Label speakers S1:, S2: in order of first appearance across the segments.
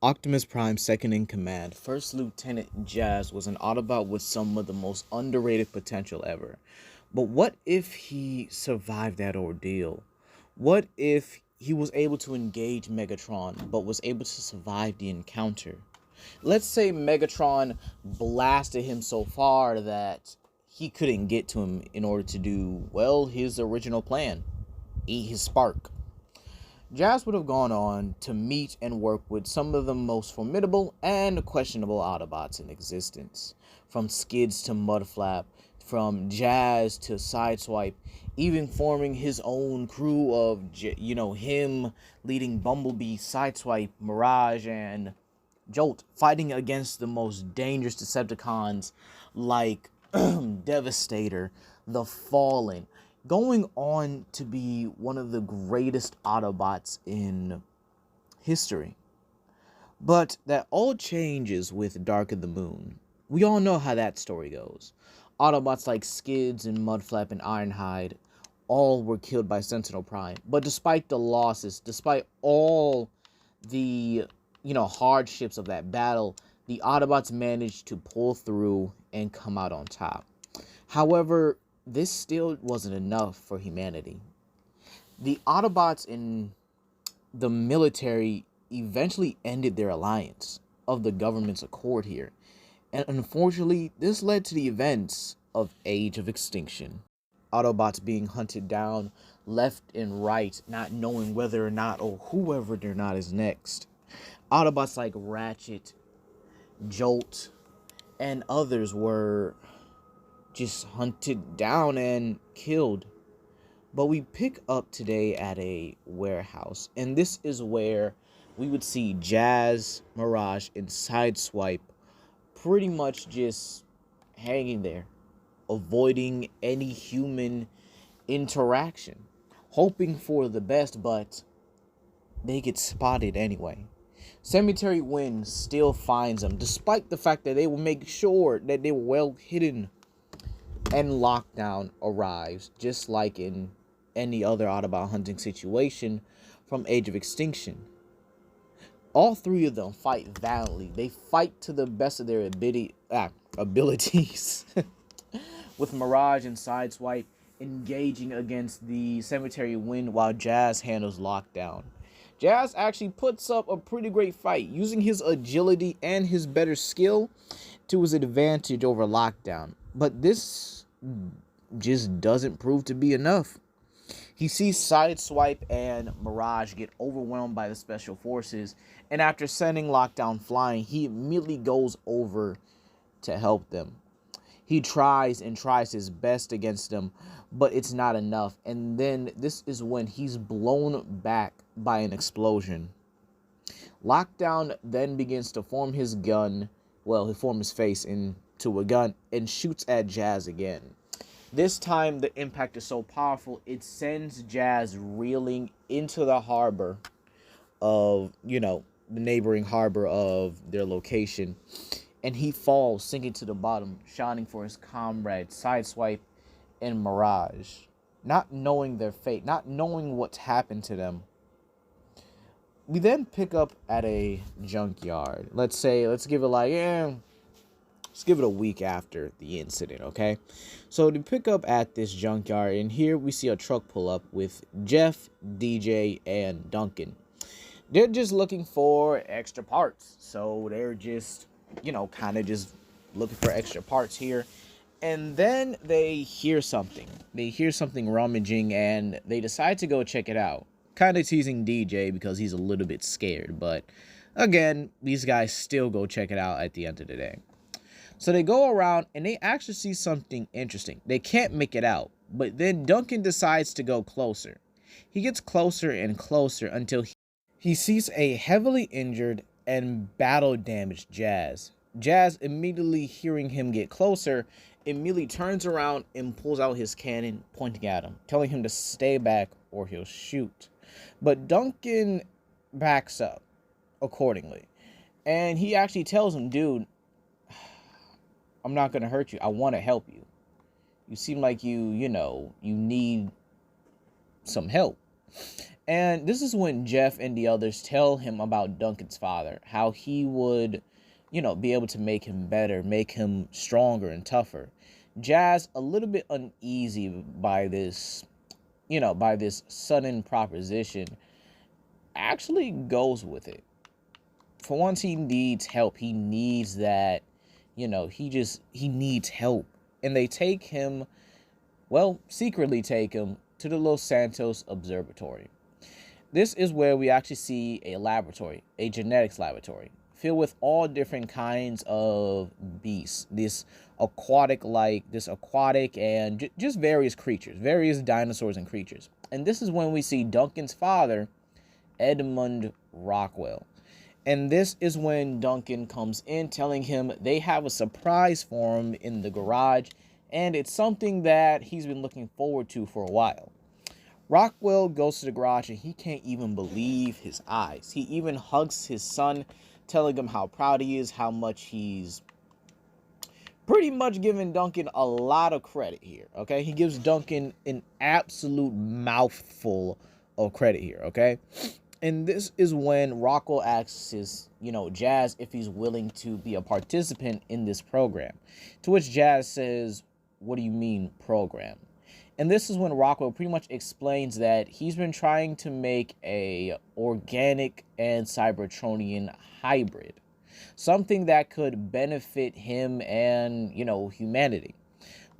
S1: Optimus Prime's second in command, First Lieutenant Jazz was an Autobot with some of the most underrated potential ever. But what if he survived that ordeal? What if he was able to engage Megatron but was able to survive the encounter? Let's say Megatron blasted him so far that he couldn't get to him in order to do, well, his original plan, eat his spark. Jazz would have gone on to meet and work with some of the most formidable and questionable Autobots in existence. From Skids to Mudflap, from Jazz to Sideswipe, even forming his own crew of, him leading Bumblebee, Sideswipe, Mirage, and Jolt, fighting against the most dangerous Decepticons like Devastator, the Fallen, going on to be one of the greatest Autobots in history. But that all changes with Dark of the Moon. We all know how that story goes. Autobots like Skids and Mudflap and Ironhide all were killed by Sentinel Prime. But despite the losses, despite all the hardships of that battle, the Autobots managed to pull through and come out on top. However, this still wasn't enough for humanity. The Autobots in the military eventually ended their alliance of the government's accord here. And unfortunately, this led to the events of Age of Extinction. Autobots being hunted down left and right, not knowing whether or not or whoever or not is next. Autobots like Ratchet, Jolt, and others were just hunted down and killed. But we pick up today at a warehouse, and this is where we would see Jazz, Mirage, and Sideswipe pretty much just hanging there, avoiding any human interaction, hoping for the best, but they get spotted anyway. Cemetery Wind still finds them, despite the fact that they will make sure that they were well hidden. And Lockdown arrives, just like in any other Autobot hunting situation from Age of Extinction. All three of them fight valiantly. They fight to the best of their abilities. With Mirage and Sideswipe engaging against the Cemetery Wind while Jazz handles Lockdown. Jazz actually puts up a pretty great fight, using his agility and his better skill to his advantage over Lockdown. But this just doesn't prove to be enough. He sees Sideswipe and Mirage get overwhelmed by the Special Forces, and after sending Lockdown flying, he immediately goes over to help them. He tries his best against them, but it's not enough. And then this is when he's blown back by an explosion. Lockdown then begins to form his gun. Well, he forms his face into a gun and shoots at Jazz again. This time, the impact is so powerful, it sends Jazz reeling into the harbor of, the neighboring harbor of their location. And he falls, sinking to the bottom, shouting for his comrades, Sideswipe and Mirage. Not knowing their fate, not knowing what's happened to them. We then pick up at a junkyard. Let's give it a week after the incident, okay? So to pick up at this junkyard, and here we see a truck pull up with Jeff, DJ, and Duncan. They're just looking for extra parts. So they're just, kind of just looking for extra parts here. And then they hear something. They hear something rummaging, and they decide to go check it out. Kind of teasing DJ because he's a little bit scared. But again, these guys still go check it out at the end of the day. So they go around and they actually see something interesting. They can't make it out, but then Duncan decides to go closer. He gets closer and closer until he sees a heavily injured and battle-damaged Jazz. Jazz, immediately hearing him get closer, immediately turns around and pulls out his cannon, pointing at him, telling him to stay back or he'll shoot. But Duncan backs up accordingly. And he actually tells him, dude, I'm not going to hurt you. I want to help you. You seem like you need some help. And this is when Jeff and the others tell him about Duncan's father, how he would, be able to make him better, make him stronger and tougher. Jazz, a little bit uneasy by this, by this sudden proposition, actually goes with it. For once, he needs help. He needs that, he needs help. And they take him, well, secretly take him to the Los Santos Observatory. This is where we actually see a laboratory, a genetics laboratory, filled with all different kinds of beasts. This aquatic and just various creatures, various dinosaurs and creatures. And this is when we see Duncan's father, Edmund Rockwell. And this is when Duncan comes in telling him they have a surprise for him in the garage, and it's something that he's been looking forward to for a while. Rockwell goes to the garage and he can't even believe his eyes. He even hugs his son, telling him how proud he is, how much he's pretty much giving Duncan a lot of credit here, okay? He gives Duncan an absolute mouthful of credit here, okay? And this is when Rockwell asks his, Jazz if he's willing to be a participant in this program. To which Jazz says, "What do you mean, program?" And this is when Rockwell pretty much explains that he's been trying to make a organic and Cybertronian hybrid. Something that could benefit him and, humanity.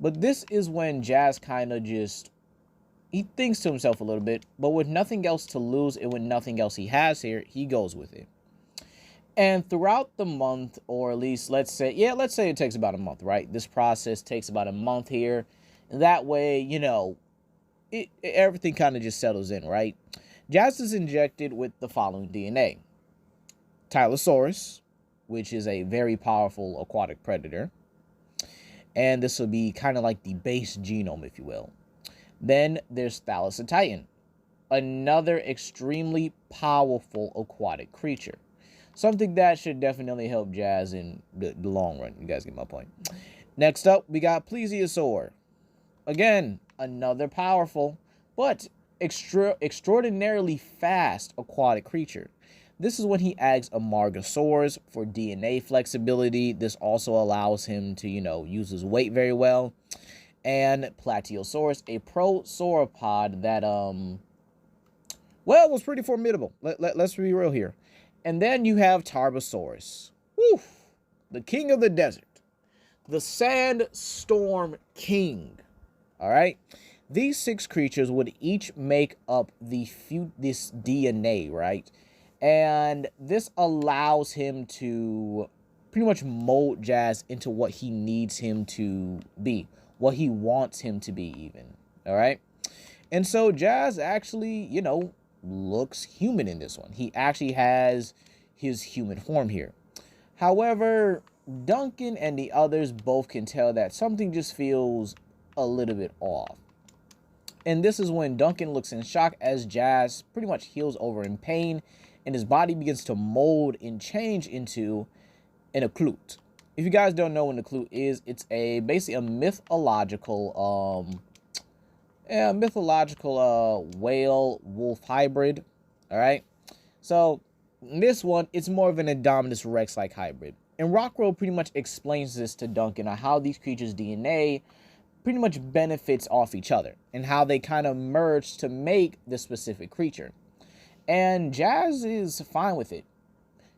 S1: But this is when Jazz kind of he thinks to himself a little bit, but with nothing else to lose and with nothing else he has here, he goes with it. And throughout the month, or at least let's say it takes about a month, right? This process takes about a month here. That way, everything kind of just settles in, right? Jazz is injected with the following DNA. Tylosaurus, which is a very powerful aquatic predator. And this will be kind of like the base genome, if you will. Then there's Thalassatitan, another extremely powerful aquatic creature. Something that should definitely help Jazz in the long run. You guys get my point. Next up, we got Plesiosaur. Again, another powerful, but extraordinarily fast aquatic creature. This is when he adds Amargasaurus for DNA flexibility. This also allows him to, use his weight very well. And Platyosaurus, a prosauropod that, was pretty formidable. Let's be real here. And then you have Tarbosaurus. Woo! The king of the desert. The Sandstorm King. All right? These 6 creatures would each make up this DNA, right? And this allows him to pretty much mold Jazz into what he needs him to be. What he wants him to be even. All right? And so Jazz actually, looks human in this one. He actually has his human form here. However, Duncan and the others both can tell that something just feels a little bit off. And this is when Duncan looks in shock as Jazz pretty much heals over in pain and his body begins to mold and change into an Akhlut. If you guys don't know what an Akhlut is, it's basically a mythological whale wolf hybrid. All right. So this one, it's more of an Indominus Rex like hybrid. And Rockwell pretty much explains this to Duncan on how these creatures' DNA pretty much benefits off each other and how they kind of merge to make this specific creature. And Jazz is fine with it.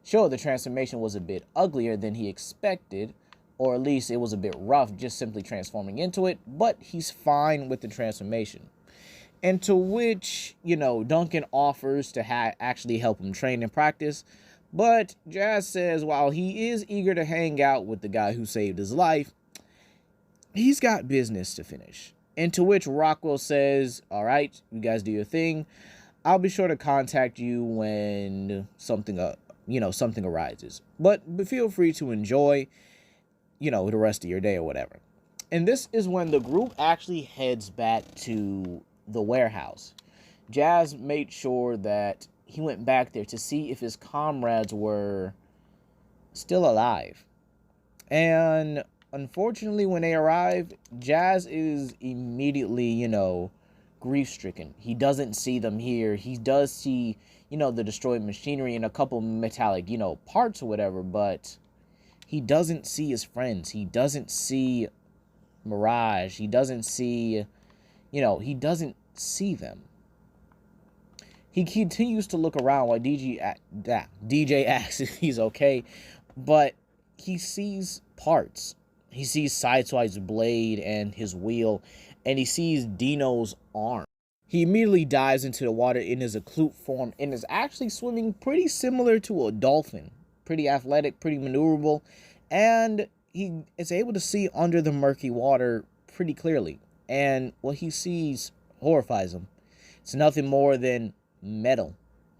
S1: Sure, the transformation was a bit uglier than he expected, or at least it was a bit rough just simply transforming into it, but he's fine with the transformation. And to which, Duncan offers to actually help him train and practice, but Jazz says while he is eager to hang out with the guy who saved his life, he's got business to finish. And to which Rockwell says, "All right, you guys do your thing. I'll be sure to contact you when something arises. But feel free to enjoy, the rest of your day or whatever." And this is when the group actually heads back to the warehouse. Jazz made sure that he went back there to see if his comrades were still alive. And unfortunately, when they arrive, Jazz is immediately, grief-stricken. He doesn't see them here. He does see, the destroyed machinery and a couple metallic, parts or whatever, but he doesn't see his friends. He doesn't see Mirage. He doesn't see, he doesn't see them. He continues to look around while DJ asks if he's okay, but he sees parts. He sees Sideswipe's blade and his wheel, and he sees Dino's arm. He immediately dives into the water in his Akhlut form and is actually swimming pretty similar to a dolphin. Pretty athletic, pretty maneuverable, and he is able to see under the murky water pretty clearly. And what he sees horrifies him. It's nothing more than metal,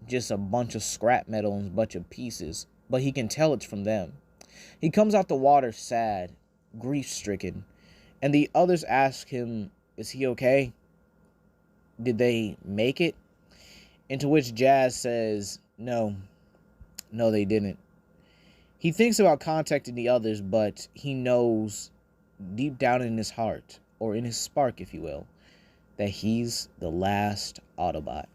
S1: just a bunch of scrap metal and a bunch of pieces, but he can tell it's from them. He comes out the water sad, grief-stricken, and the others ask him, is he okay? Did they make it? Into which Jazz says, no, they didn't. He thinks about contacting the others, but he knows deep down in his heart, or in his spark, if you will, that he's the last Autobot.